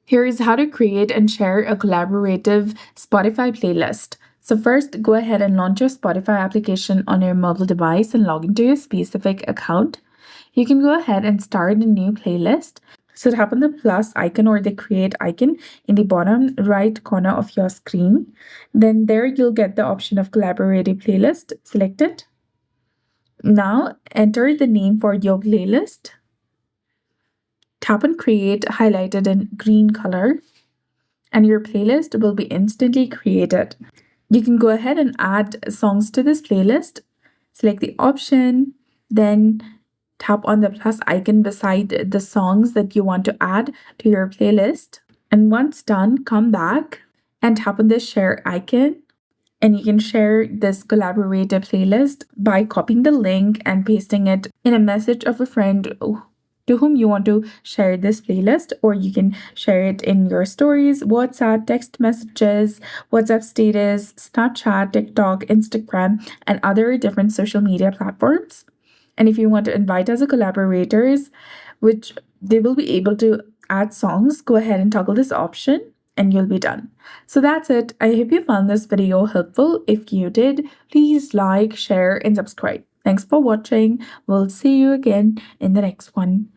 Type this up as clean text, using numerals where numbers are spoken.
Here is how to create and share a collaborative Spotify playlist. So first, go ahead and launch your Spotify application on your mobile device and log into your specific account. You can go ahead and start a new playlist. So tap on the plus icon or the create icon in the bottom right corner of your screen. Then there you'll get the option of collaborative playlist. Select it. Now enter the name for your playlist. Tap on create highlighted in green color and your playlist will be instantly created. You can go ahead and add songs to this playlist. Select the option, then tap on the plus icon beside the songs that you want to add to your playlist. And once done, come back and tap on the share icon. And you can share this collaborative playlist by copying the link and pasting it in a message of a friend to whom you want to share this playlist, or you can share it in your stories, WhatsApp, text messages, WhatsApp status, Snapchat, TikTok, Instagram, and other different social media platforms. And if you want to invite as a collaborators, which they will be able to add songs, go ahead and toggle this option and you'll be done. So that's it. I hope you found this video helpful. If you did, please like, share, and subscribe. Thanks for watching. We'll see you again in the next one.